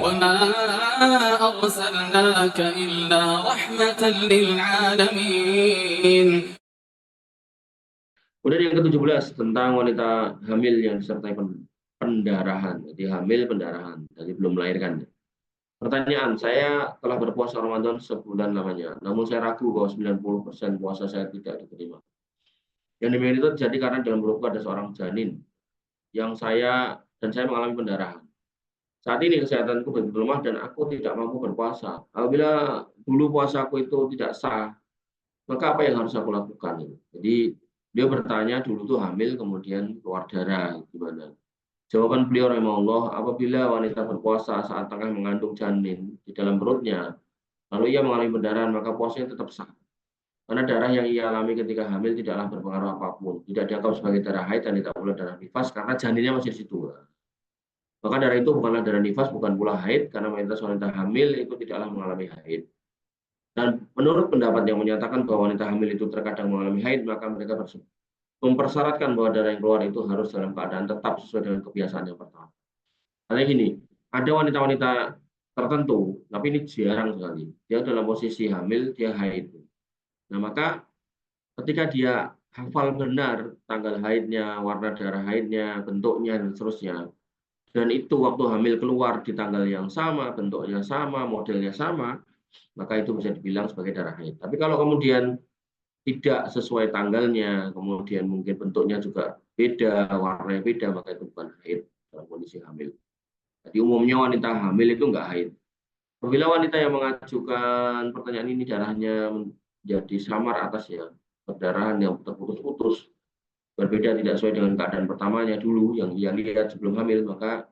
وما أرسلناك إلا رحمة للعالمين. Kemudian yang ke-17 tentang wanita hamil yang disertai pendarahan. Jadi hamil pendarahan, jadi belum melahirkan. Pertanyaan, saya telah berpuasa Ramadan sebulan lamanya, namun saya ragu bahwa 90% puasa saya tidak diterima. Yang demikian itu terjadi karena dalam perutku ada seorang janin yang saya mengalami pendarahan. Saat ini kesehatanku begitu lemah dan aku tidak mampu berpuasa. Apabila dulu puasaku itu tidak sah, maka apa yang harus aku lakukan? Jadi dia bertanya dulu tuh hamil kemudian keluar darah gimana? Jawaban beliau rahimahullah, apabila wanita berpuasa saat tengah mengandung janin di dalam perutnya, lalu ia mengalami pendarahan, maka puasanya tetap sah. Karena darah yang ia alami ketika hamil tidaklah berpengaruh apapun, tidak dianggap sebagai darah haid dan tidak pula darah nifas karena janinnya masih di situ. Maka darah itu bukanlah darah nifas, bukan pula haid, karena mayoritas wanita hamil itu tidaklah mengalami haid. Dan menurut pendapat yang menyatakan bahwa wanita hamil itu terkadang mengalami haid, maka mereka mempersyaratkan bahwa darah yang keluar itu harus dalam keadaan tetap sesuai dengan kebiasaan yang pertama. Karena gini, ada wanita-wanita tertentu, tapi ini jarang sekali. Dia dalam posisi hamil, dia haid. Nah, maka ketika dia hafal benar tanggal haidnya, warna darah haidnya, bentuknya, dan seterusnya, dan itu waktu hamil keluar di tanggal yang sama, bentuknya sama, modelnya sama, maka itu bisa dibilang sebagai darah haid. Tapi kalau kemudian tidak sesuai tanggalnya, kemudian mungkin bentuknya juga beda, warnanya beda, maka itu bukan haid dalam kondisi hamil. Jadi umumnya wanita hamil itu enggak haid. Apabila wanita yang mengajukan pertanyaan ini darahnya menjadi samar atasnya, perdarahan yang terputus-putus, berbeda tidak sesuai dengan keadaan pertamanya dulu yang ia lihat sebelum hamil, maka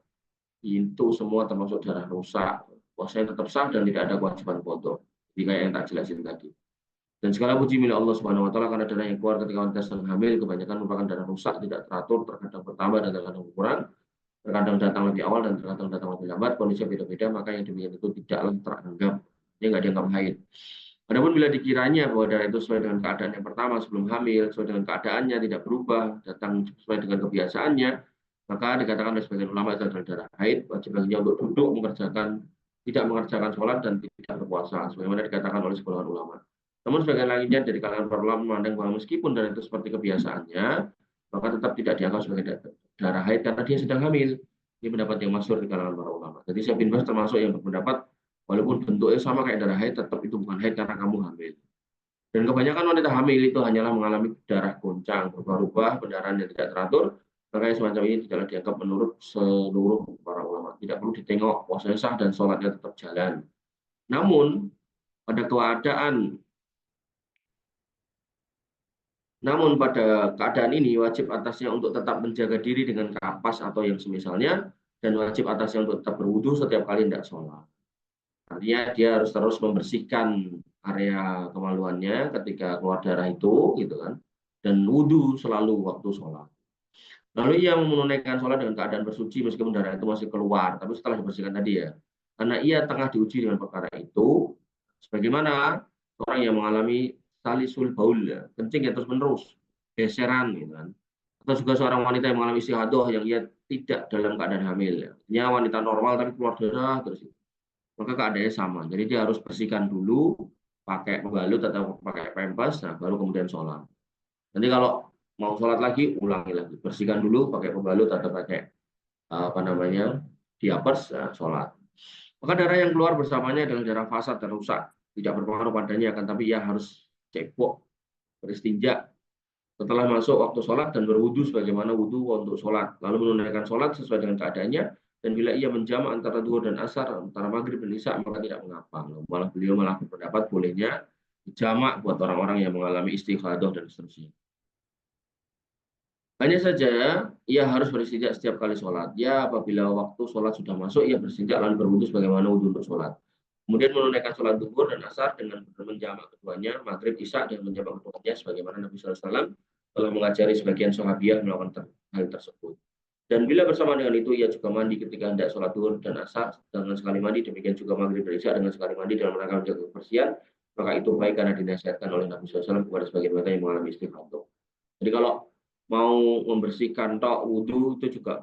itu semua termasuk darah rusak. Puasanya tetap sah dan tidak ada kewajiban qadha. Jadi kayak yang tak jelasin tadi. Dan segala puji milik Allah Subhanahu wa taala karena darah yang keluar ketika wanita sedang hamil kebanyakan merupakan darah rusak, tidak teratur, terkadang bertambah dan terkadang berkurang, terkadang datang lebih awal dan terkadang datang lebih lambat, kondisi beda-beda, maka yang demikian itu tidaklah teranggap, dia nggak dianggap haid. Adapun bila dikiranya bahwa darah itu sesuai dengan keadaan yang pertama sebelum hamil, sesuai dengan keadaannya, tidak berubah, datang sesuai dengan kebiasaannya, maka dikatakan oleh sebagian ulama itu adalah darah haid, wajib baginya untuk duduk tidak mengerjakan sholat dan tidak berpuasa, sebagaimana dikatakan oleh sebagian ulama. Namun sebagian lainnya dari kalangan para ulama memandang bahwa meskipun darah itu seperti kebiasaannya, maka tetap tidak dianggap sebagai darah haid karena dia sedang hamil. Ini pendapat yang masyhur di kalangan para ulama. Jadi Syekh bin Baz termasuk yang berpendapat walaupun bentuknya sama kayak darah haid, tetap itu bukan haid karena kamu hamil. Dan kebanyakan wanita hamil itu hanyalah mengalami darah goncang, berubah-ubah, pendarahan yang tidak teratur. Makanya semacam ini tidaklah dianggap menurut seluruh para ulama. Tidak perlu ditengok, puasanya sah dan sholatnya tetap jalan. Namun, pada keadaan Namun pada keadaan ini wajib atasnya untuk tetap menjaga diri dengan kapas atau yang semisalnya, dan wajib atasnya untuk tetap berwudu setiap kali tidak sholat. Artinya dia harus terus membersihkan area kemaluannya ketika keluar darah itu, gitu kan, dan wudu selalu waktu sholat. Lalu ia menunaikan sholat dengan keadaan bersuci meskipun darah itu masih keluar, tapi setelah dibersihkan tadi ya, karena ia tengah diuji dengan perkara itu, sebagaimana orang yang mengalami salisul baul, ya, kencing yang terus menerus, geseran, gitu kan, atau juga seorang wanita yang mengalami istihadah yang ia tidak dalam keadaan hamil, ya. Dia wanita normal tapi keluar darah terus, maka keadaannya sama. Jadi dia harus bersihkan dulu, pakai pembalut atau pakai pempes, nah baru kemudian sholat. Nanti kalau mau sholat lagi, ulangi lagi, bersihkan dulu pakai pembalut atau pakai apa namanya diapers, nah, sholat. Maka darah yang keluar bersamanya adalah darah fasad dan rusak, tidak berpengaruh padanya, akan tapi ia harus cebok, beristinja setelah masuk waktu sholat dan berwudu sebagaimana wudu untuk sholat, lalu menunaikan sholat sesuai dengan keadaannya, dan bila ia menjamak antara duhur dan asar, antara maghrib dan isya, maka tidak mengapa. Malah beliau berpendapat bolehnya jamak buat orang-orang yang mengalami istighadah dan seterusnya. Hanya saja ia harus beristinja setiap kali sholat. Ya, apabila waktu sholat sudah masuk, ia beristinja lalu berwudu sebagaimana wudu untuk sholat. Kemudian menunaikan sholat duhur dan asar dengan menjamak keduanya, maghrib, isya dengan menjamak keduanya, sebagaimana Nabi SAW telah mengajari sebagian sahabiah melakukan hal tersebut. Dan bila bersama dengan itu, ia juga mandi ketika hendak sholat duhur dan asar dengan sekali mandi, demikian juga maghrib dan isya dengan sekali mandi dalam rangka menjaga kebersihan, maka itu baik karena dinasihatkan oleh Nabi SAW kepada sebagian wanita yang mengalami istighadah. Jadi kalau mau membersihkan tok wudhu itu juga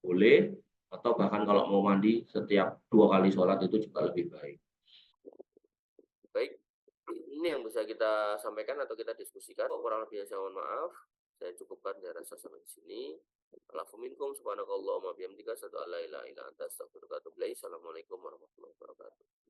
boleh, Atau bahkan kalau mau mandi setiap 2 kali sholat itu juga lebih baik. Baik, ini yang bisa kita sampaikan atau kita diskusikan. Kurang lebihnya saya mohon maaf. Saya cukupkan, saya rasa sampai di sini. Alafu minkum subhanakallahumma bihamdika asyhadu an la ilaha illa anta astaghfiruka wa atubu ilaik. Assalamualaikum warahmatullahi wabarakatuh.